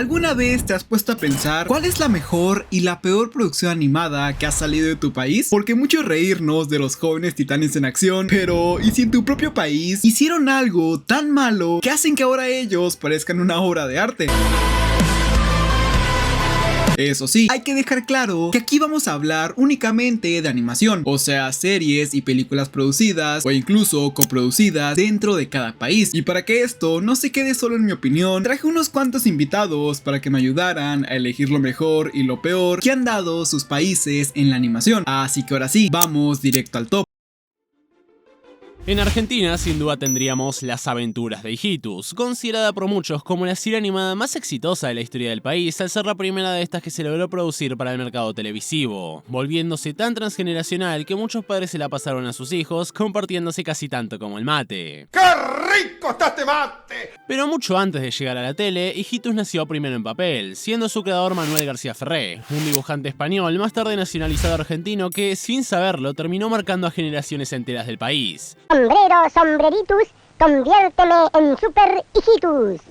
¿Alguna vez te has puesto a pensar cuál es la mejor y la peor producción animada que ha salido de tu país? Porque mucho reírnos de los jóvenes titanes en acción, pero ¿y si en tu propio país hicieron algo tan malo que hacen que ahora ellos parezcan una obra de arte? Eso sí, hay que dejar claro que aquí vamos a hablar únicamente de animación, o sea, series y películas producidas o incluso coproducidas dentro de cada país. Y para que esto no se quede solo en mi opinión, traje unos cuantos invitados para que me ayudaran a elegir lo mejor y lo peor que han dado sus países en la animación. Así que ahora sí, vamos directo al top. En Argentina, sin duda tendríamos Las Aventuras de Hijitus, considerada por muchos como la serie animada más exitosa de la historia del país, al ser la primera de estas que se logró producir para el mercado televisivo, volviéndose tan transgeneracional que muchos padres se la pasaron a sus hijos, compartiéndose casi tanto como el mate. ¡Qué rico está este mate! Pero mucho antes de llegar a la tele, Hijitus nació primero en papel, siendo su creador Manuel García Ferré, un dibujante español más tarde nacionalizado argentino que, sin saberlo, terminó marcando a generaciones enteras del país. Sombrero, sombreritus, conviérteme en Super Hijitus.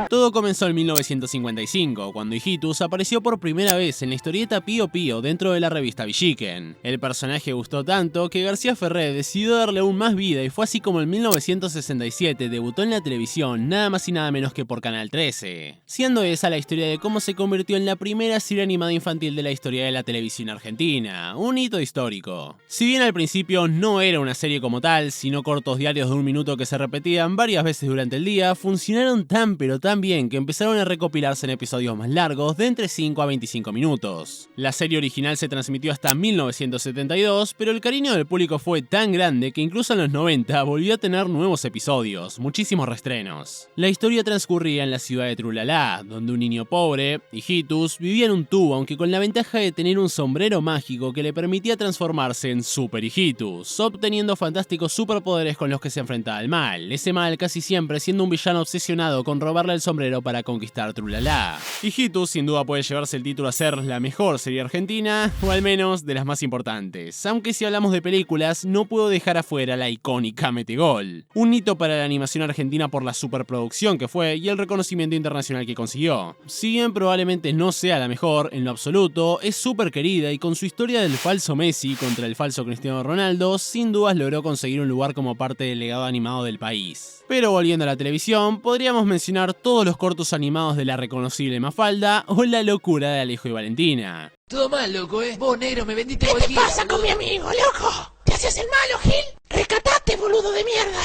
Todo comenzó en 1955, cuando Hijitus apareció por primera vez en la historieta Pío Pío dentro de la revista Villiquen. El personaje gustó tanto que García Ferré decidió darle aún más vida y fue así como en 1967 debutó en la televisión, nada más y nada menos que por Canal 13. Siendo esa la historia de cómo se convirtió en la primera serie animada infantil de la historia de la televisión argentina, un hito histórico. Si bien al principio no era una serie como tal, sino cortos diarios de un minuto que se repetían varias veces durante el día, funcionaron tan pero tan bien que empezaron a recopilarse en episodios más largos de entre 5 a 25 minutos. La serie original se transmitió hasta 1972, pero el cariño del público fue tan grande que incluso en los 90 volvió a tener nuevos episodios, muchísimos reestrenos. La historia transcurría en la ciudad de Trulalá, donde un niño pobre, Hijitus, vivía en un tubo, aunque con la ventaja de tener un sombrero mágico que le permitía transformarse en Super Hijitus, obteniendo fantásticos superpoderes con los que se enfrentaba al mal, ese mal casi siempre siendo un villano obsesionado con robarle el sombrero para conquistar Trulalá. Hijitus sin duda puede llevarse el título a ser la mejor serie argentina, o al menos de las más importantes, aunque si hablamos de películas no puedo dejar afuera la icónica Metegol, un hito para la animación argentina por la superproducción que fue y el reconocimiento internacional que consiguió. Si bien probablemente no sea la mejor en lo absoluto, es súper querida y con su historia del falso Messi contra el falso Cristiano Ronaldo, sin dudas logró conseguir un lugar como parte del legado animado del país. Pero volviendo a la televisión, podríamos mencionar todos los cortos animados de la reconocible Mafalda o La locura de Alejo y Valentina. Todo mal, loco, Vos, negro, me vendiste ¿Qué te cualquiera, pasa con mi amigo, loco? ¿Te haces el malo, Gil? ¡Recatate, boludo de mierda,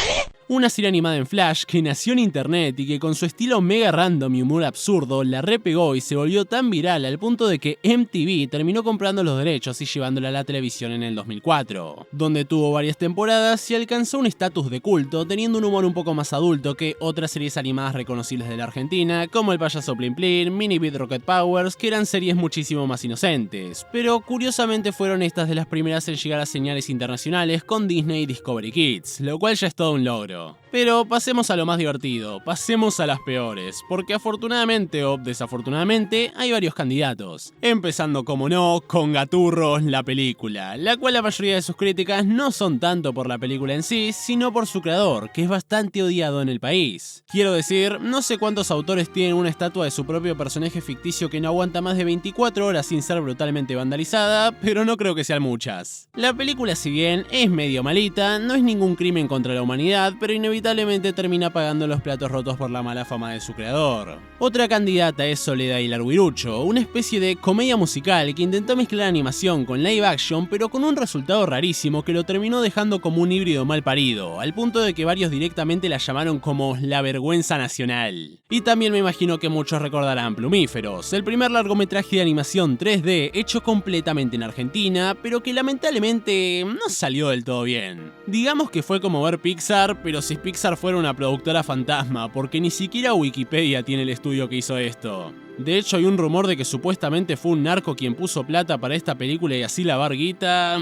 Una serie animada en Flash que nació en internet y que con su estilo mega random y humor absurdo la repegó y se volvió tan viral al punto de que MTV terminó comprando los derechos y llevándola a la televisión en el 2004, donde tuvo varias temporadas y alcanzó un estatus de culto teniendo un humor un poco más adulto que otras series animadas reconocibles de la Argentina como El Payaso Plin Plin, Mini Beat Rocket Powers, que eran series muchísimo más inocentes, pero curiosamente fueron estas de las primeras en llegar a señales internacionales con Disney y Discovery Kids, lo cual ya es todo un logro. Pero pasemos a lo más divertido, pasemos a las peores, porque afortunadamente o desafortunadamente hay varios candidatos. Empezando como no, con Gaturros, la película, la cual la mayoría de sus críticas no son tanto por la película en sí, sino por su creador, que es bastante odiado en el país. Quiero decir, no sé cuántos autores tienen una estatua de su propio personaje ficticio que no aguanta más de 24 horas sin ser brutalmente vandalizada, pero no creo que sean muchas. La película, si bien es medio malita, no es ningún crimen contra la humanidad, pero inevitablemente termina pagando los platos rotos por la mala fama de su creador. Otra candidata es Soledad y Larguirucho, una especie de comedia musical que intentó mezclar animación con live action, pero con un resultado rarísimo que lo terminó dejando como un híbrido mal parido, al punto de que varios directamente la llamaron como la vergüenza nacional. Y también me imagino que muchos recordarán Plumíferos, el primer largometraje de animación 3D hecho completamente en Argentina, pero que lamentablemente no salió del todo bien. Digamos que fue como ver Pixar, pero si Pixar fuera una productora fantasma, porque ni siquiera Wikipedia tiene el estudio que hizo esto. De hecho, hay un rumor de que supuestamente fue un narco quien puso plata para esta película y así lavar guita.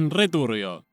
Returbio.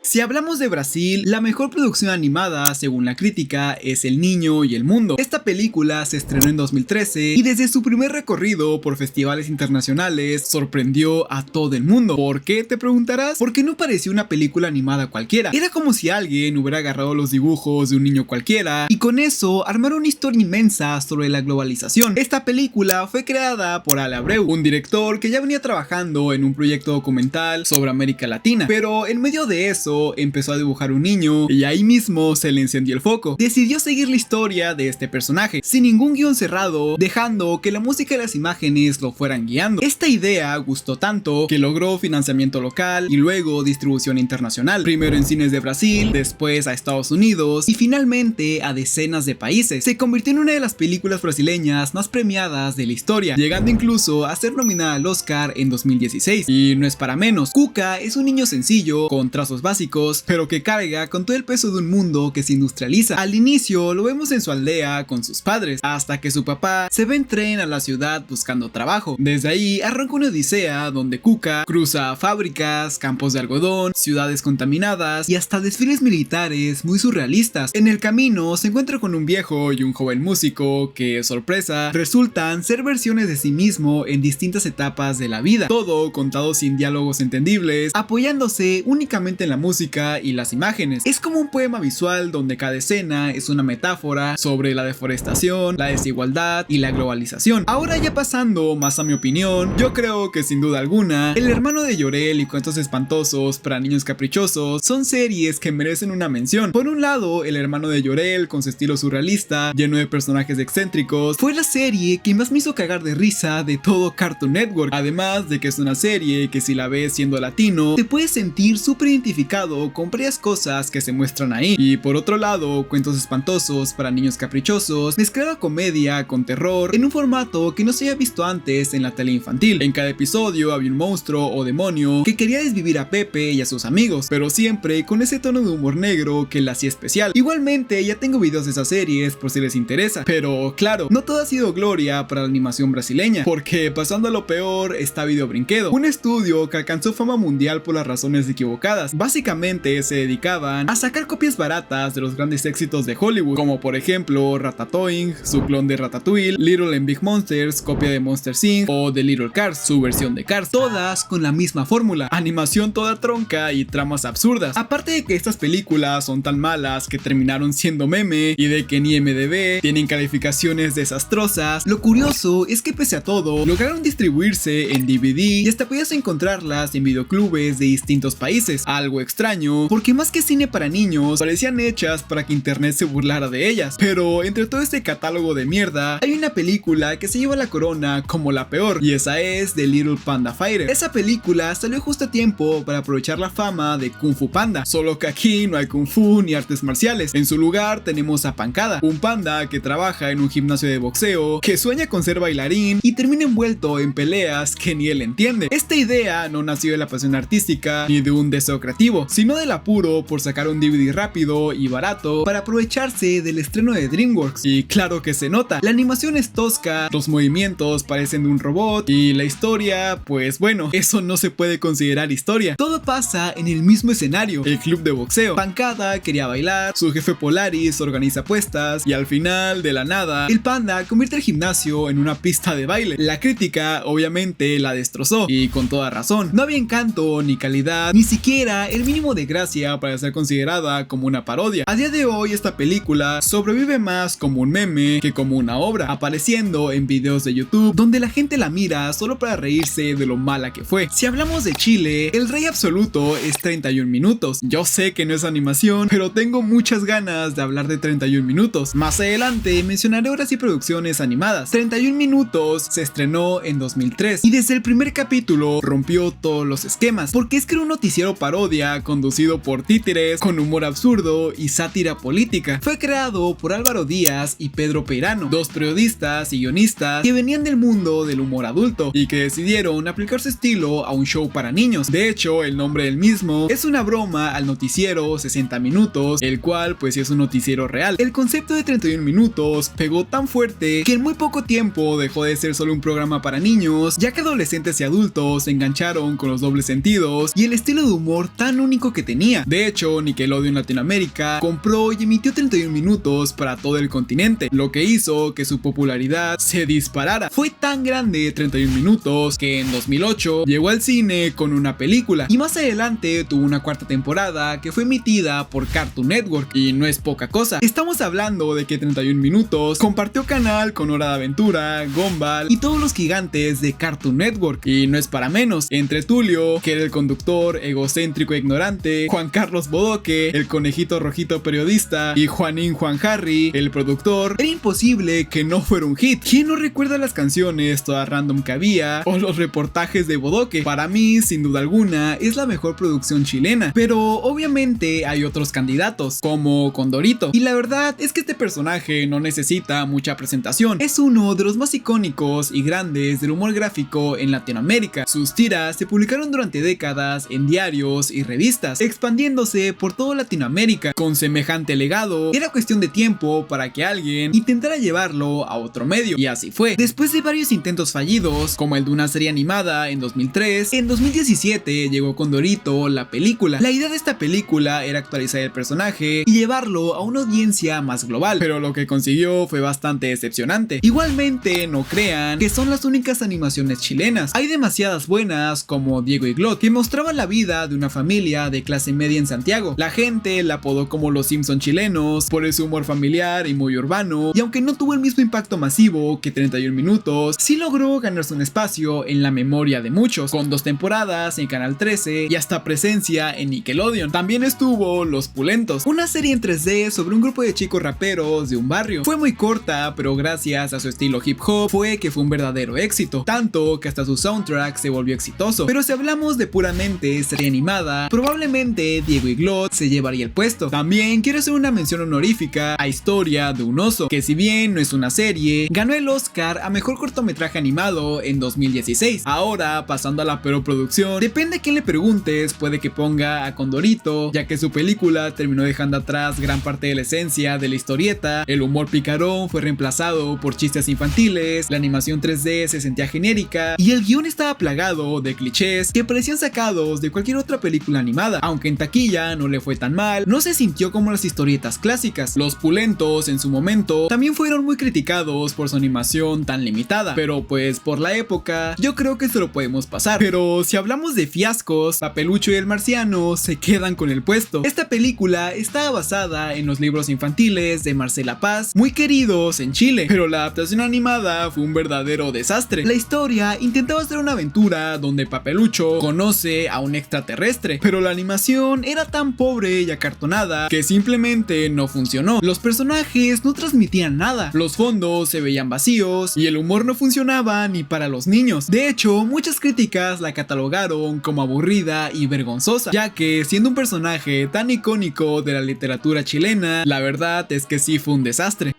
Si hablamos de Brasil, la mejor producción animada, según la crítica, es El Niño y el Mundo. Esta película se estrenó en 2013 y desde su primer recorrido por festivales internacionales sorprendió a todo el mundo. ¿Por qué, te preguntarás? Porque no parecía una película animada cualquiera. Era como si alguien hubiera agarrado los dibujos de un niño cualquiera y con eso armaron una historia inmensa sobre la globalización. Esta película fue creada por Ale Abreu, un director que ya venía trabajando en un proyecto documental sobre América Latina, pero en medio de eso empezó a dibujar un niño y ahí mismo se le encendió el foco. Decidió seguir la historia de este personaje sin ningún guión cerrado, dejando que la música y las imágenes lo fueran guiando. Esta idea gustó tanto que logró financiamiento local y luego distribución internacional, primero en cines de Brasil, después a Estados Unidos y finalmente a decenas de países. Se convirtió en una de las películas brasileñas más premiadas de la historia, llegando incluso a ser nominada al Oscar en 2016. Y no es para menos, Cuca es un niño sencillo con trazos básicos, pero que carga con todo el peso de un mundo que se industrializa. Al inicio lo vemos en su aldea con sus padres, hasta que su papá se va en tren a la ciudad buscando trabajo. Desde ahí arranca una odisea donde Cuca cruza fábricas, campos de algodón, ciudades contaminadas y hasta desfiles militares muy surrealistas. En el camino se encuentra con un viejo y un joven músico que, sorpresa, resultan ser versiones de sí mismo en distintas etapas de la vida, todo contado sin diálogos entendibles, apoyándose únicamente en la música y las imágenes. Es como un poema visual donde cada escena es una metáfora sobre la deforestación, la desigualdad y la globalización. Ahora ya pasando más a mi opinión, yo creo que sin duda alguna, El Hermano de Llorel y Cuentos Espantosos para Niños Caprichosos son series que merecen una mención. Por un lado, El Hermano de Llorel, con su estilo surrealista, lleno de personajes excéntricos, fue la serie que más me hizo cagar de risa de todo Cartoon Network, además de que es una serie que si la ves siendo latino, te puedes sentir súper identificado con varias cosas que se muestran ahí. Y por otro lado, Cuentos Espantosos para Niños Caprichosos mezclaba comedia con terror en un formato que no se había visto antes en la tele infantil. En cada episodio había un monstruo o demonio que quería desvivir a Pepe y a sus amigos, pero siempre con ese tono de humor negro que la hacía especial. Igualmente ya tengo videos de esas series por si les interesa, pero claro, no todo ha sido gloria para la animación brasileña, porque pasando a lo peor está Video Brinquedo, un estudio que alcanzó fama mundial por las razones equivocadas. Básicamente se dedicaban a sacar copias baratas de los grandes éxitos de Hollywood, como por ejemplo Ratatouille, su clon de Ratatouille, Little and Big Monsters, copia de Monsters Inc. o The Little Cars, su versión de Cars, todas con la misma fórmula, animación toda tronca y tramas absurdas. Aparte de que estas películas son tan malas que terminaron siendo meme y de que en IMDb tienen calificaciones desastrosas, lo curioso es que pese a todo lograron distribuirse en DVD y hasta podías encontrarlas en videoclubes de distintos países, algo extraño porque más que cine para niños parecían hechas para que internet se burlara de ellas. Pero entre todo este catálogo de mierda hay una película que se lleva la corona como la peor, y esa es The Little Panda Fighter. Esa película salió justo a tiempo para aprovechar la fama de Kung Fu Panda, solo que aquí no hay Kung Fu ni artes marciales. En su lugar tenemos a Pancada, un panda que trabaja en un gimnasio de boxeo, que sueña con ser bailarín y termina envuelto en peleas que ni él entiende. Esta idea no nació de la pasión artística ni de un deseo creativo, sino del apuro por sacar un DVD rápido y barato para aprovecharse del estreno de DreamWorks. Y claro que se nota, la animación es tosca, los movimientos parecen de un robot y la historia, pues bueno, eso no se puede considerar historia. Todo pasa en el mismo escenario, el club de boxeo. Pancada quería bailar, su jefe Polaris organiza apuestas y al final, de la nada, el panda convierte el gimnasio en una pista de baile. La crítica obviamente la destrozó y con toda razón. No había encanto ni calidad, ni siquiera el mínimo de gracia para ser considerada como una parodia. A día de hoy esta película sobrevive más como un meme que como una obra, apareciendo en videos de YouTube donde la gente la mira solo para reírse de lo mala que fue. Si hablamos de Chile, el rey absoluto es 31 minutos. Yo sé que no es animación, pero tengo muchas ganas de hablar de 31 minutos. Más adelante mencionaré obras y producciones animadas. 31 minutos se estrenó en 2003 y desde el primer capítulo rompió todos los esquemas, porque es que era un noticiero parodia conducido por títeres con humor absurdo y sátira política. Fue creado por Álvaro Díaz y Pedro Peirano, dos periodistas y guionistas que venían del mundo del humor adulto y que decidieron aplicar su estilo a un show para niños. De hecho, el nombre del mismo es una broma al noticiero 60 minutos, el cual pues sí es un noticiero real. El concepto de 31 minutos pegó tan fuerte que en muy poco tiempo dejó de ser solo un programa para niños, ya que adolescentes y adultos se engancharon con los dobles sentidos y el estilo de humor tan único único que tenía. De hecho, Nickelodeon Latinoamérica compró y emitió 31 minutos para todo el continente, lo que hizo que su popularidad se disparara. Fue tan grande 31 minutos que en 2008 llegó al cine con una película y más adelante tuvo una cuarta temporada que fue emitida por Cartoon Network, y no es poca cosa. Estamos hablando de que 31 minutos compartió canal con Hora de Aventura, Gumball y todos los gigantes de Cartoon Network, y no es para menos. Entre Tulio, que era el conductor egocéntrico e ignorante, Juan Carlos Bodoque, el conejito rojito periodista, y Juanín Juan Harry, el productor, era imposible que no fuera un hit. ¿Quién no recuerda las canciones todas random que había o los reportajes de Bodoque? Para mí, sin duda alguna, es la mejor producción chilena, pero obviamente hay otros candidatos como Condorito, y la verdad es que este personaje no necesita mucha presentación. Es uno de los más icónicos y grandes del humor gráfico en Latinoamérica. Sus tiras se publicaron durante décadas en diarios y revistas, expandiéndose por toda Latinoamérica. Con semejante legado, era cuestión de tiempo para que alguien intentara llevarlo a otro medio, y así fue. Después de varios intentos fallidos, como el de una serie animada en 2003, en 2017 llegó Condorito, la película. La idea de esta película era actualizar el personaje y llevarlo a una audiencia más global, pero lo que consiguió fue bastante decepcionante. Igualmente, no crean que son las únicas animaciones chilenas. Hay demasiadas buenas, como Diego y Glot, que mostraban la vida de una familia de clase media en Santiago. La gente la apodó como los Simpson chilenos por su humor familiar y muy urbano, y aunque no tuvo el mismo impacto masivo que 31 minutos, sí logró ganarse un espacio en la memoria de muchos, con 2 temporadas en Canal 13 y hasta presencia en Nickelodeon. También estuvo Los Pulentos, una serie en 3D sobre un grupo de chicos raperos de un barrio. Fue muy corta, pero gracias a su estilo hip hop fue un verdadero éxito, tanto que hasta su soundtrack se volvió exitoso. Pero si hablamos de puramente serie animada, probablemente Diego y Glot se llevaría el puesto. También quiero hacer una mención honorífica a Historia de un oso, que si bien no es una serie, ganó el Oscar a mejor cortometraje animado en 2016. Ahora, pasando a la peor producción, depende a quién le preguntes, puede que ponga a Condorito, ya que su película terminó dejando atrás gran parte de la esencia de la historieta. El humor picarón fue reemplazado por chistes infantiles, la animación 3D se sentía genérica y el guión estaba plagado de clichés que parecían sacados de cualquier otra película animada. Aunque en taquilla no le fue tan mal, no se sintió como las historietas clásicas. Los Pulentos en su momento también fueron muy criticados por su animación tan limitada, pero pues por la época yo creo que se lo podemos pasar. Pero si hablamos de fiascos, Papelucho y el Marciano se quedan con el puesto. Esta película estaba basada en los libros infantiles de Marcela Paz, muy queridos en Chile, pero la adaptación animada fue un verdadero desastre. La historia intentaba hacer una aventura donde Papelucho conoce a un extraterrestre, pero la animación era tan pobre y acartonada que simplemente no funcionó. Los personajes no transmitían nada, los fondos se veían vacíos y el humor no funcionaba ni para los niños. De hecho, muchas críticas la catalogaron como aburrida y vergonzosa, ya que siendo un personaje tan icónico de la literatura chilena, la verdad es que sí fue un desastre.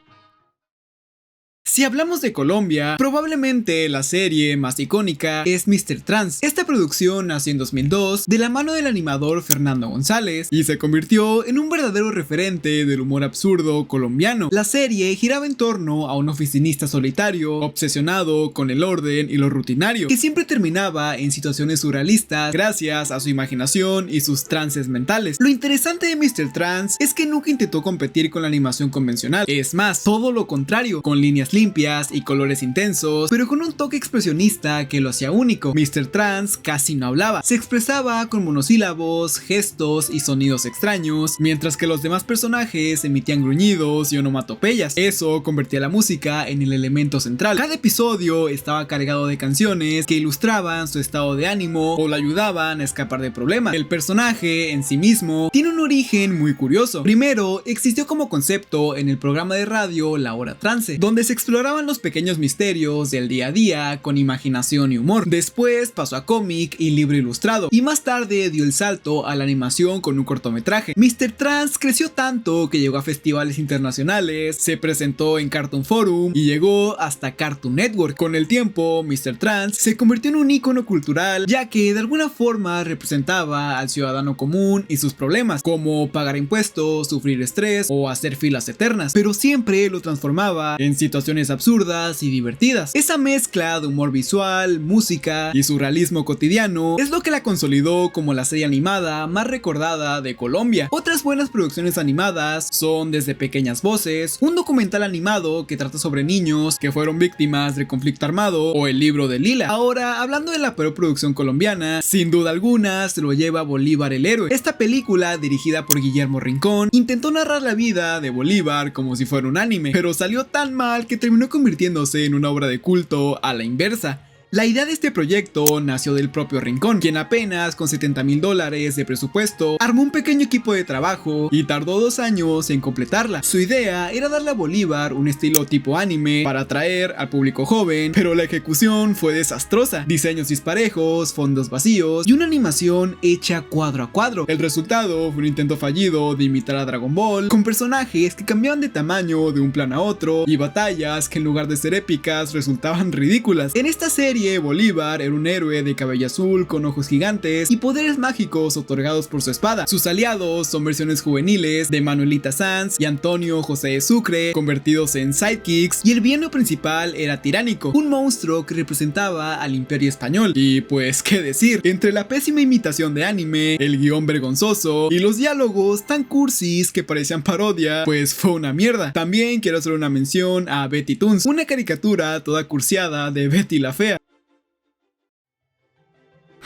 Si hablamos de Colombia, probablemente la serie más icónica es Mr. Trans. Esta producción nació en 2002 de la mano del animador Fernando González y se convirtió en un verdadero referente del humor absurdo colombiano. La serie giraba en torno a un oficinista solitario, obsesionado con el orden y lo rutinario, que siempre terminaba en situaciones surrealistas gracias a su imaginación y sus trances mentales. Lo interesante de Mr. Trans es que nunca intentó competir con la animación convencional, es más, todo lo contrario, con líneas limpias y colores intensos, pero con un toque expresionista que lo hacía único. Mr. Trans casi no hablaba, se expresaba con monosílabos, gestos y sonidos extraños, mientras que los demás personajes emitían gruñidos y onomatopeyas. Eso convertía la música en el elemento central. Cada episodio estaba cargado de canciones que ilustraban su estado de ánimo o le ayudaban a escapar de problemas. El personaje en sí mismo tiene un origen muy curioso. Primero, existió como concepto en el programa de radio La Hora Trance, donde se exploraban los pequeños misterios del día a día con imaginación y humor. Después pasó a cómic y libro ilustrado, y más tarde dio el salto a la animación con un cortometraje. Mr. Trans creció tanto que llegó a festivales internacionales, se presentó en Cartoon Forum y llegó hasta Cartoon Network. Con el tiempo, Mr. Trans se convirtió en un ícono cultural, ya que de alguna forma representaba al ciudadano común y sus problemas, como pagar impuestos, sufrir estrés o hacer filas eternas, pero siempre lo transformaba en situaciones situaciones absurdas y divertidas. Esa mezcla de humor visual, música y surrealismo cotidiano es lo que la consolidó como la serie animada más recordada de Colombia. Otras buenas producciones animadas son Desde Pequeñas Voces, un documental animado que trata sobre niños que fueron víctimas del conflicto armado, o El Libro de Lila. Ahora, hablando de la peor producción colombiana, sin duda alguna se lo lleva Bolívar el Héroe. Esta película, dirigida por Guillermo Rincón, intentó narrar la vida de Bolívar como si fuera un anime, pero salió tan mal que terminó convirtiéndose en una obra de culto a la inversa. La idea de este proyecto nació del propio Rincón, quien apenas con $70,000 de presupuesto armó un pequeño equipo de trabajo y tardó 2 años en completarla. Su idea era darle a Bolívar un estilo tipo anime para atraer al público joven, pero la ejecución fue desastrosa. Diseños disparejos, fondos vacíos y una animación hecha cuadro a cuadro. El resultado fue un intento fallido de imitar a Dragon Ball, con personajes que cambiaban de tamaño de un plano a otro y batallas que en lugar de ser épicas resultaban ridículas. En esta serie Bolívar era un héroe de cabello azul con ojos gigantes y poderes mágicos otorgados por su espada. Sus aliados son versiones juveniles de Manuelita Sanz y Antonio José de Sucre, convertidos en sidekicks, y el villano principal era Tiránico, un monstruo que representaba al Imperio Español. Y pues qué decir, entre la pésima imitación de anime, el guión vergonzoso y los diálogos tan cursis que parecían parodia, pues fue una mierda. También quiero hacer una mención a Betty Toons, una caricatura toda cursiada de Betty la Fea.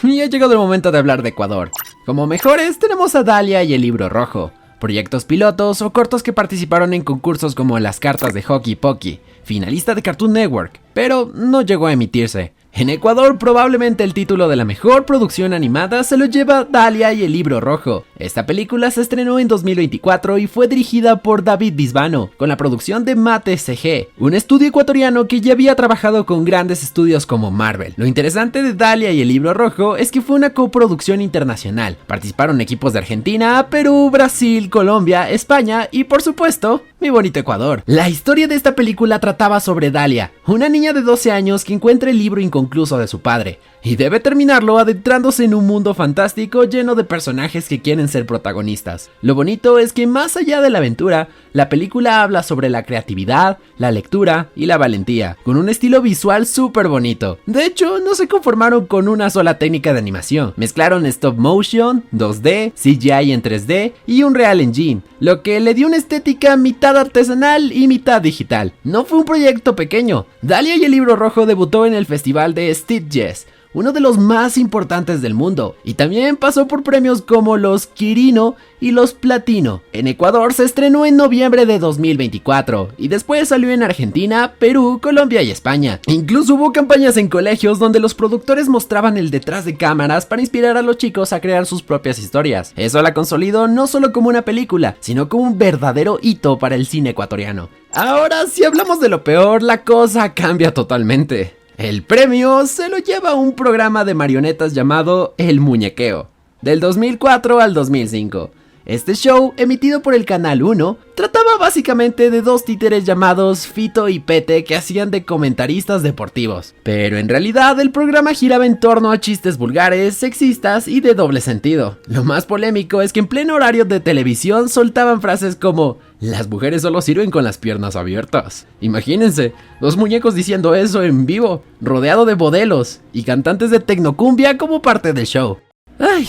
Y ha llegado el momento de hablar de Ecuador. Como mejores tenemos a Dalia y El Libro Rojo, proyectos pilotos o cortos que participaron en concursos como Las Cartas de Hockey Pocky, finalista de Cartoon Network, pero no llegó a emitirse. En Ecuador, probablemente el título de la mejor producción animada se lo lleva Dalia y El Libro Rojo. Esta película se estrenó en 2024 y fue dirigida por David Bisbano, con la producción de Mate CG, un estudio ecuatoriano que ya había trabajado con grandes estudios como Marvel. Lo interesante de Dalia y El Libro Rojo es que fue una coproducción internacional. Participaron equipos de Argentina, Perú, Brasil, Colombia, España y, por supuesto, mi bonito Ecuador. La historia de esta película trataba sobre Dalia, una niña de 12 años que encuentra el libro inconcluso de su padre y debe terminarlo adentrándose en un mundo fantástico lleno de personajes que quieren ser protagonistas. Lo bonito es que más allá de la aventura, la película habla sobre la creatividad, la lectura y la valentía, con un estilo visual súper bonito. De hecho, no se conformaron con una sola técnica de animación, mezclaron stop motion, 2D, CGI en 3D y un Real Engine, lo que le dio una estética mitad artesanal y mitad digital. No fue un proyecto pequeño. Dalia y El Libro Rojo debutó en el festival de Sitges, uno de los más importantes del mundo, y también pasó por premios como los Quirino y los Platino. En Ecuador se estrenó en noviembre de 2024 y después salió en Argentina, Perú, Colombia y España. Incluso hubo campañas en colegios donde los productores mostraban el detrás de cámaras para inspirar a los chicos a crear sus propias historias. Eso la consolidó no solo como una película, sino como un verdadero hito para el cine ecuatoriano. Ahora, si hablamos de lo peor, la cosa cambia totalmente. El premio se lo lleva un programa de marionetas llamado El Muñequeo, del 2004 al 2005. Este show, emitido por el Canal 1, trataba básicamente de dos títeres llamados Fito y Pete que hacían de comentaristas deportivos. Pero en realidad el programa giraba en torno a chistes vulgares, sexistas y de doble sentido. Lo más polémico es que en pleno horario de televisión soltaban frases como "las mujeres solo sirven con las piernas abiertas". Imagínense, dos muñecos diciendo eso en vivo, rodeado de modelos y cantantes de tecnocumbia como parte del show. Ay,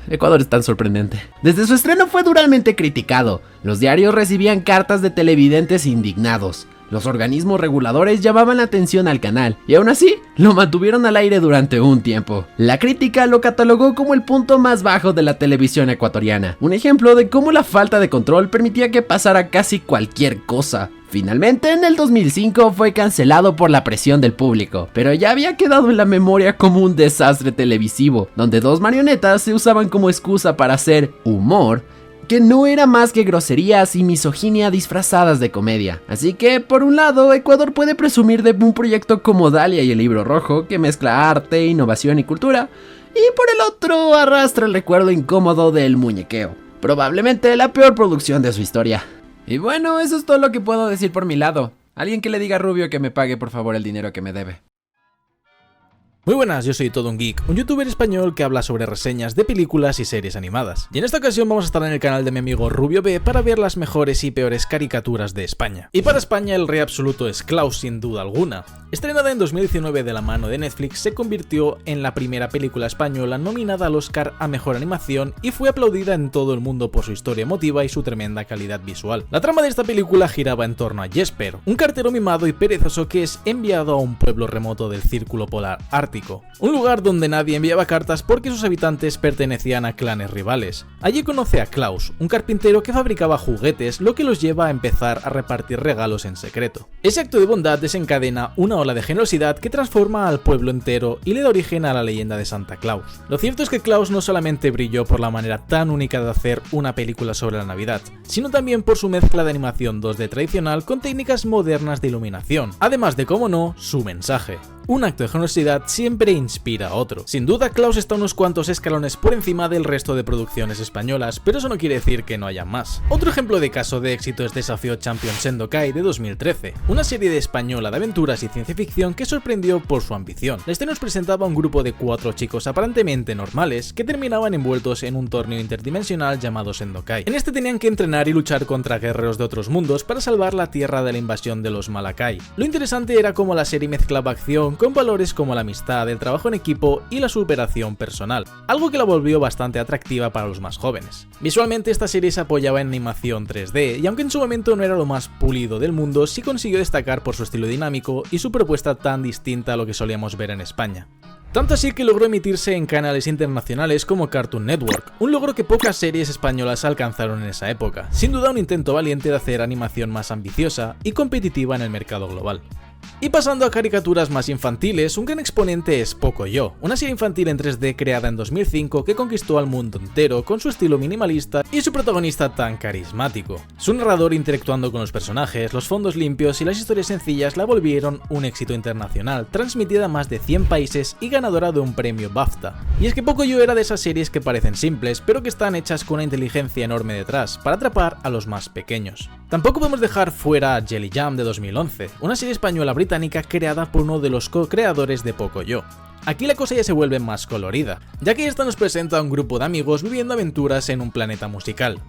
Ecuador es tan sorprendente. Desde su estreno fue duramente criticado. Los diarios recibían cartas de televidentes indignados. Los organismos reguladores llamaban la atención al canal y aún así lo mantuvieron al aire durante un tiempo. La crítica lo catalogó como el punto más bajo de la televisión ecuatoriana, un ejemplo de cómo la falta de control permitía que pasara casi cualquier cosa. Finalmente, en el 2005 fue cancelado por la presión del público, pero ya había quedado en la memoria como un desastre televisivo, donde dos marionetas se usaban como excusa para hacer humor, que no era más que groserías y misoginia disfrazadas de comedia. Así que, por un lado, Ecuador puede presumir de un proyecto como Dalia y El Libro Rojo, que mezcla arte, innovación y cultura, y por el otro arrastra el recuerdo incómodo del Muñequeo, probablemente la peor producción de su historia. Y bueno, eso es todo lo que puedo decir por mi lado. Alguien que le diga a Rubio que me pague por favor el dinero que me debe. Muy buenas, yo soy Todo un Geek, un youtuber español que habla sobre reseñas de películas y series animadas. Y en esta ocasión vamos a estar en el canal de mi amigo Rubio B para ver las mejores y peores caricaturas de España. Y para España el rey absoluto es Klaus, sin duda alguna. Estrenada en 2019 de la mano de Netflix, se convirtió en la primera película española nominada al Oscar a Mejor Animación y fue aplaudida en todo el mundo por su historia emotiva y su tremenda calidad visual. La trama de esta película giraba en torno a Jesper, un cartero mimado y perezoso que es enviado a un pueblo remoto del Círculo Polar Ártico, un lugar donde nadie enviaba cartas porque sus habitantes pertenecían a clanes rivales. Allí conoce a Klaus, un carpintero que fabricaba juguetes, lo que los lleva a empezar a repartir regalos en secreto. Ese acto de bondad desencadena una ola de generosidad que transforma al pueblo entero y le da origen a la leyenda de Santa Claus. Lo cierto es que Klaus no solamente brilló por la manera tan única de hacer una película sobre la Navidad, sino también por su mezcla de animación 2D tradicional con técnicas modernas de iluminación, además de, como no, su mensaje. Un acto de generosidad siempre inspira a otro. Sin duda, Klaus está unos cuantos escalones por encima del resto de producciones españolas, pero eso no quiere decir que no haya más. Otro ejemplo de caso de éxito es Desafío Champion Sendokai de 2013, una serie de española de aventuras y ciencia ficción que sorprendió por su ambición. La historia nos presentaba a un grupo de 4 chicos aparentemente normales que terminaban envueltos en un torneo interdimensional llamado Sendokai. En este tenían que entrenar y luchar contra guerreros de otros mundos para salvar la Tierra de la invasión de los Malakai. Lo interesante era cómo la serie mezclaba acción con valores como la amistad, el trabajo en equipo y la superación personal, algo que la volvió bastante atractiva para los más jóvenes. Visualmente esta serie se apoyaba en animación 3D y aunque en su momento no era lo más pulido del mundo, sí consiguió destacar por su estilo dinámico y su propuesta tan distinta a lo que solíamos ver en España. Tanto así que logró emitirse en canales internacionales como Cartoon Network, un logro que pocas series españolas alcanzaron en esa época. Sin duda un intento valiente de hacer animación más ambiciosa y competitiva en el mercado global. Y pasando a caricaturas más infantiles, un gran exponente es Pocoyo, una serie infantil en 3D creada en 2005 que conquistó al mundo entero con su estilo minimalista y su protagonista tan carismático. Su narrador interactuando con los personajes, los fondos limpios y las historias sencillas la volvieron un éxito internacional, transmitida a más de 100 países y ganadora de un premio BAFTA. Y es que Pocoyo era de esas series que parecen simples, pero que están hechas con una inteligencia enorme detrás, para atrapar a los más pequeños. Tampoco podemos dejar fuera a Jelly Jam de 2011, una serie española británica creada por uno de los co-creadores de Pocoyo. Aquí la cosa ya se vuelve más colorida, ya que esta nos presenta a un grupo de amigos viviendo aventuras en un planeta musical.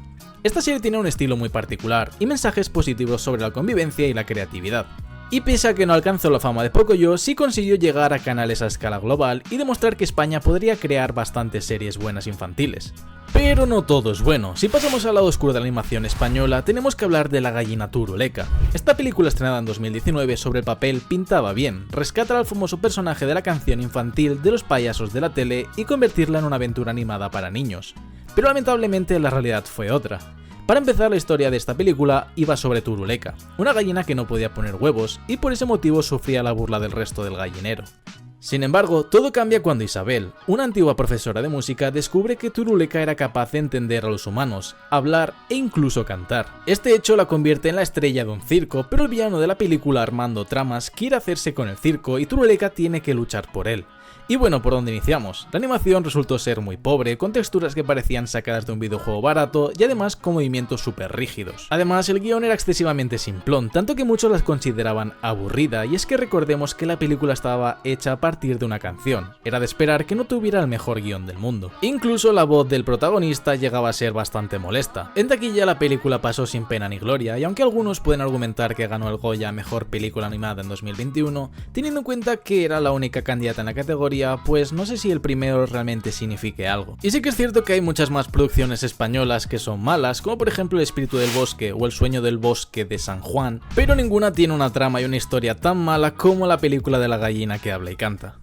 Esta serie tiene un estilo muy particular y mensajes positivos sobre la convivencia y la creatividad. Y pese a que no alcanzó la fama de Pocoyo, sí consiguió llegar a canales a escala global y demostrar que España podría crear bastantes series buenas infantiles. Pero no todo es bueno. Si pasamos al lado oscuro de la animación española, tenemos que hablar de La gallina turuleca. Esta película estrenada en 2019 sobre el papel pintaba bien, rescatar al famoso personaje de la canción infantil de los payasos de la tele y convertirla en una aventura animada para niños. Pero lamentablemente la realidad fue otra. Para empezar, la historia de esta película iba sobre Turuleca, una gallina que no podía poner huevos y por ese motivo sufría la burla del resto del gallinero. Sin embargo, todo cambia cuando Isabel, una antigua profesora de música, descubre que Turuleca era capaz de entender a los humanos, hablar e incluso cantar. Este hecho la convierte en la estrella de un circo, pero el villano de la película Armando Tramas quiere hacerse con el circo y Turuleca tiene que luchar por él. Y bueno, ¿por dónde iniciamos? La animación resultó ser muy pobre, con texturas que parecían sacadas de un videojuego barato y además con movimientos súper rígidos. Además, el guión era excesivamente simplón, tanto que muchos las consideraban aburrida, y es que recordemos que la película estaba hecha a partir de una canción. Era de esperar que no tuviera el mejor guión del mundo. Incluso la voz del protagonista llegaba a ser bastante molesta. En taquilla la película pasó sin pena ni gloria, y aunque algunos pueden argumentar que ganó el Goya a Mejor Película Animada en 2021, teniendo en cuenta que era la única candidata en la categoría, pues no sé si el primero realmente signifique algo. Y sí que es cierto que hay muchas más producciones españolas que son malas, como por ejemplo El espíritu del bosque o El sueño del bosque de San Juan, pero ninguna tiene una trama y una historia tan mala como la película de la gallina que habla y canta.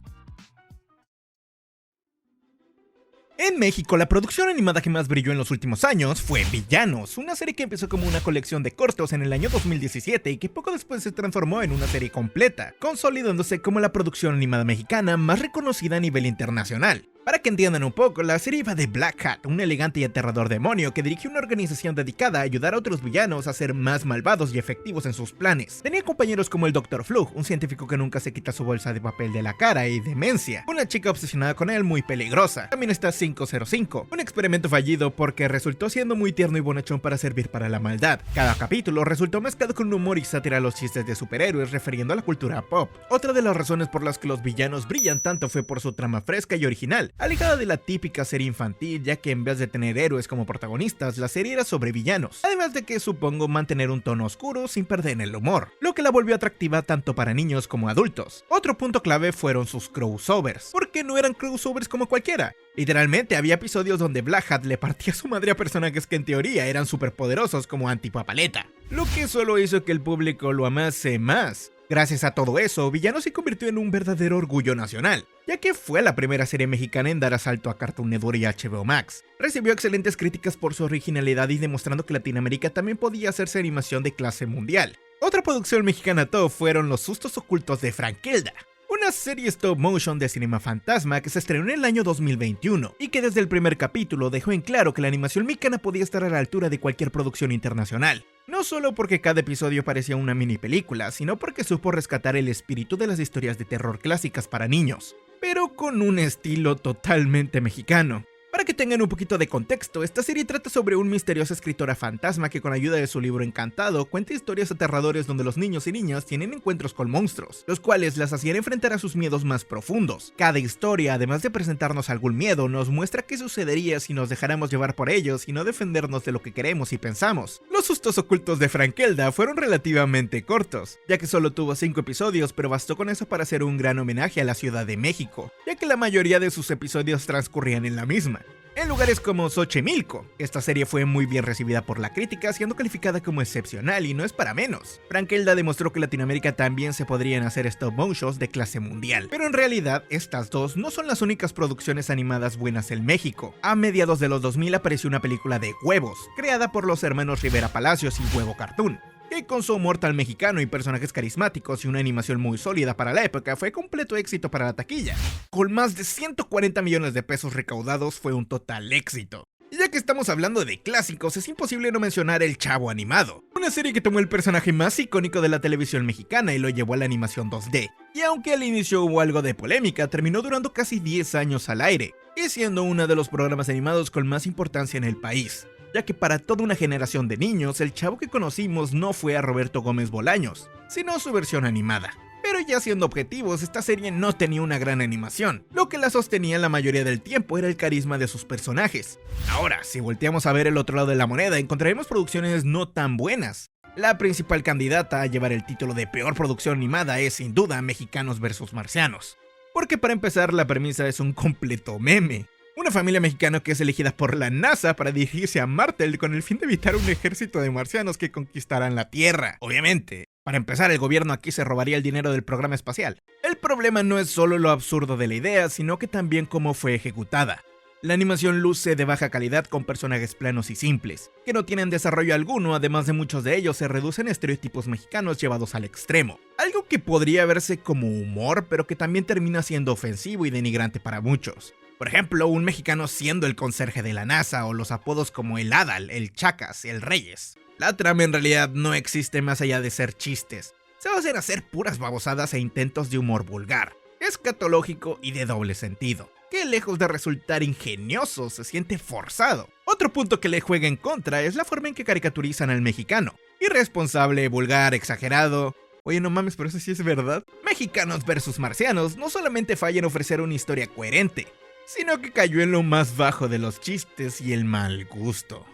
En México, la producción animada que más brilló en los últimos años fue Villanos, una serie que empezó como una colección de cortos en el año 2017 y que poco después se transformó en una serie completa, consolidándose como la producción animada mexicana más reconocida a nivel internacional. Para que entiendan un poco, la serie iba de Black Hat, un elegante y aterrador demonio que dirigía una organización dedicada a ayudar a otros villanos a ser más malvados y efectivos en sus planes. Tenía compañeros como el Dr. Flug, un científico que nunca se quita su bolsa de papel de la cara, y Demencia, una chica obsesionada con él muy peligrosa. También está 505, un experimento fallido porque resultó siendo muy tierno y bonachón para servir para la maldad. Cada capítulo resultó mezclado con humor y sátira a los chistes de superhéroes refiriendo a la cultura pop. Otra de las razones por las que los villanos brillan tanto fue por su trama fresca y original, alejada de la típica serie infantil, ya que en vez de tener héroes como protagonistas, la serie era sobre villanos, además de que supongo mantener un tono oscuro sin perder en el humor, lo que la volvió atractiva tanto para niños como adultos. Otro punto clave fueron sus crossovers, porque no eran crossovers como cualquiera. Literalmente había episodios donde Black Hat le partía su madre a personajes que en teoría eran superpoderosos como Antipapaleta, lo que solo hizo que el público lo amase más. Gracias a todo eso, Villanos se convirtió en un verdadero orgullo nacional, ya que fue la primera serie mexicana en dar asalto a Cartoon Network y HBO Max. Recibió excelentes críticas por su originalidad y demostrando que Latinoamérica también podía hacerse animación de clase mundial. Otra producción mexicana top fueron Los sustos ocultos de Frankelda, una serie stop motion de Cinema Fantasma que se estrenó en el año 2021 y que desde el primer capítulo dejó en claro que la animación mexicana podía estar a la altura de cualquier producción internacional. No solo porque cada episodio parecía una mini película, sino porque supo rescatar el espíritu de las historias de terror clásicas para niños, pero con un estilo totalmente mexicano. Para que tengan un poquito de contexto, esta serie trata sobre un misteriosa escritora fantasma que con ayuda de su libro encantado cuenta historias aterradoras donde los niños y niñas tienen encuentros con monstruos, los cuales las hacían enfrentar a sus miedos más profundos. Cada historia, además de presentarnos algún miedo, nos muestra qué sucedería si nos dejáramos llevar por ellos y no defendernos de lo que queremos y pensamos. Los sustos ocultos de Frankelda fueron relativamente cortos, ya que solo tuvo 5 episodios, pero bastó con eso para hacer un gran homenaje a la Ciudad de México, ya que la mayoría de sus episodios transcurrían en la misma. En lugares como Xochimilco, esta serie fue muy bien recibida por la crítica, siendo calificada como excepcional y no es para menos. Frankelda demostró que Latinoamérica también se podrían hacer stop motions de clase mundial, pero en realidad estas dos no son las únicas producciones animadas buenas en México. A mediados de los 2000 apareció una película de Huevos, creada por los hermanos Rivera Palacios y Huevo Cartoon, que con su humor tan mexicano y personajes carismáticos y una animación muy sólida para la época fue completo éxito para la taquilla. Con más de 140 millones de pesos recaudados fue un total éxito. Y ya que estamos hablando de clásicos, es imposible no mencionar El Chavo Animado, una serie que tomó el personaje más icónico de la televisión mexicana y lo llevó a la animación 2D. Y aunque al inicio hubo algo de polémica, terminó durando casi 10 años al aire, y siendo uno de los programas animados con más importancia en el país, ya que para toda una generación de niños, el Chavo que conocimos no fue a Roberto Gómez Bolaños, sino su versión animada. Pero ya siendo objetivos, esta serie no tenía una gran animación. Lo que la sostenía la mayoría del tiempo era el carisma de sus personajes. Ahora, si volteamos a ver el otro lado de la moneda, encontraremos producciones no tan buenas. La principal candidata a llevar el título de peor producción animada es sin duda Mexicanos vs Marcianos. Porque para empezar, la premisa es un completo meme. Una familia mexicana que es elegida por la NASA para dirigirse a Marte con el fin de evitar un ejército de marcianos que conquistarán la Tierra. Obviamente, para empezar, el gobierno aquí se robaría el dinero del programa espacial. El problema no es solo lo absurdo de la idea, sino que también cómo fue ejecutada. La animación luce de baja calidad con personajes planos y simples, que no tienen desarrollo alguno, además de muchos de ellos se reducen a estereotipos mexicanos llevados al extremo. Algo que podría verse como humor, pero que también termina siendo ofensivo y denigrante para muchos. Por ejemplo, un mexicano siendo el conserje de la NASA o los apodos como el Adal, el Chacas, el Reyes. La trama en realidad no existe más allá de ser chistes. Se basan en hacer puras babosadas e intentos de humor vulgar, escatológico y de doble sentido, que lejos de resultar ingenioso se siente forzado. Otro punto que le juega en contra es la forma en que caricaturizan al mexicano. Irresponsable, vulgar, exagerado. Oye, no mames, pero eso sí es verdad. Mexicanos vs Marcianos no solamente falla en ofrecer una historia coherente, sino que cayó en lo más bajo de los chistes y el mal gusto.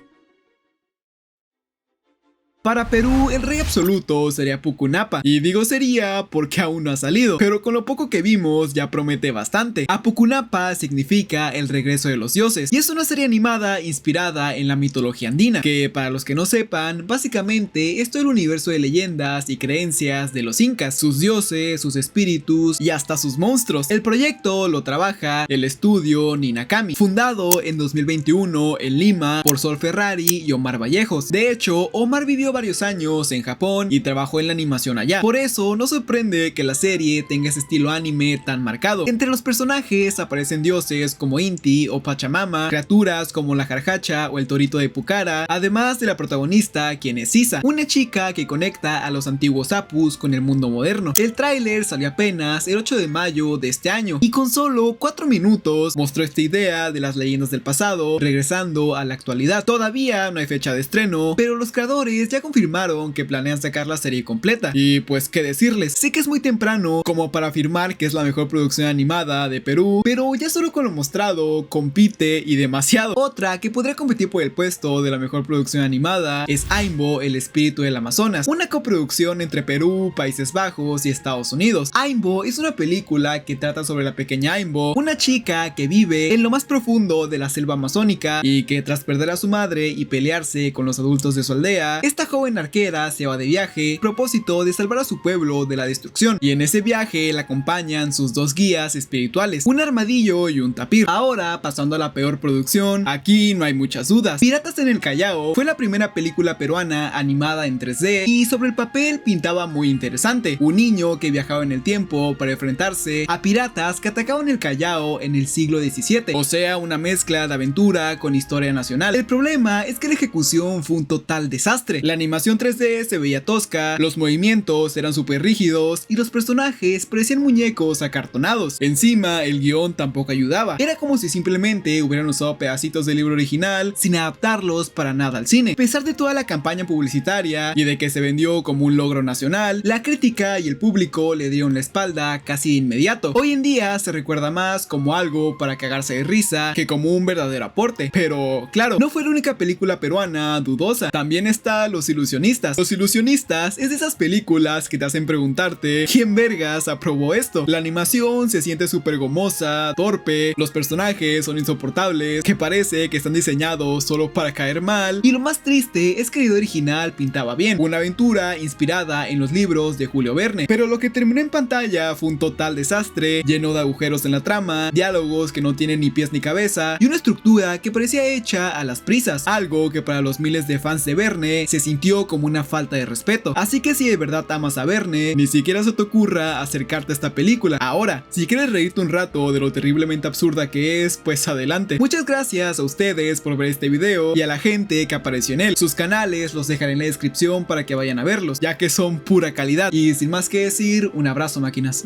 Para Perú, el rey absoluto sería Pucunapa, y digo sería porque aún no ha salido, pero con lo poco que vimos ya promete bastante. Apucunapa significa el regreso de los dioses, y es una serie animada inspirada en la mitología andina, que para los que no sepan, básicamente es todo el universo de leyendas y creencias de los incas, sus dioses, sus espíritus y hasta sus monstruos. El proyecto lo trabaja el estudio Ninakami, fundado en 2021 en Lima por Sol Ferrari y Omar Vallejos. De hecho, Omar vivió varios años en Japón y trabajó en la animación allá. Por eso no sorprende que la serie tenga ese estilo anime tan marcado. Entre los personajes aparecen dioses como Inti o Pachamama, criaturas como la Jarjacha o el Torito de Pucara, además de la protagonista, quien es Sisa, una chica que conecta a los antiguos Apus con el mundo moderno. El tráiler salió apenas el 8 de mayo de este año y con solo 4 minutos mostró esta idea de las leyendas del pasado regresando a la actualidad. Todavía no hay fecha de estreno, pero los creadores ya confirmaron que planean sacar la serie completa. Y pues qué decirles, sé que es muy temprano como para afirmar que es la mejor producción animada de Perú, pero ya solo con lo mostrado compite y demasiado. Otra que podría competir por el puesto de la mejor producción animada es Aimbo, el espíritu del Amazonas, una coproducción entre Perú, Países Bajos y Estados Unidos. Aimbo es una película que trata sobre la pequeña Aimbo, una chica que vive en lo más profundo de la selva amazónica y que tras perder a su madre y pelearse con los adultos de su aldea, esta joven arquera se va de viaje a propósito de salvar a su pueblo de la destrucción, y en ese viaje la acompañan sus dos guías espirituales, un armadillo y un tapir. Ahora, pasando a la peor producción, aquí no hay muchas dudas. Piratas en el Callao fue la primera película peruana animada en 3D y sobre el papel pintaba muy interesante. Un niño que viajaba en el tiempo para enfrentarse a piratas que atacaban el Callao en el siglo XVII, o sea, una mezcla de aventura con historia nacional. El problema es que la ejecución fue un total desastre. La animación 3D se veía tosca, los movimientos eran súper rígidos y los personajes parecían muñecos acartonados. Encima, el guión tampoco ayudaba. Era como si simplemente hubieran usado pedacitos del libro original sin adaptarlos para nada al cine. A pesar de toda la campaña publicitaria y de que se vendió como un logro nacional, la crítica y el público le dieron la espalda casi de inmediato. Hoy en día se recuerda más como algo para cagarse de risa que como un verdadero aporte. Pero claro, no fue la única película peruana dudosa. También está Los Ilusionistas. Los Ilusionistas es de esas películas que te hacen preguntarte ¿quién vergas aprobó esto? La animación se siente súper gomosa, torpe, los personajes son insoportables, que parece que están diseñados solo para caer mal, y lo más triste es que el video original pintaba bien, una aventura inspirada en los libros de Julio Verne, pero lo que terminó en pantalla fue un total desastre, lleno de agujeros en la trama, diálogos que no tienen ni pies ni cabeza, y una estructura que parecía hecha a las prisas, algo que para los miles de fans de Verne se sintió como una falta de respeto. Así que si de verdad amas a Verne, ni siquiera se te ocurra acercarte a esta película. Ahora, si quieres reírte un rato de lo terriblemente absurda que es, pues adelante. Muchas gracias a ustedes por ver este video y a la gente que apareció en él. Sus canales los dejaré en la descripción para que vayan a verlos, ya que son pura calidad. Y sin más que decir, un abrazo, máquinas.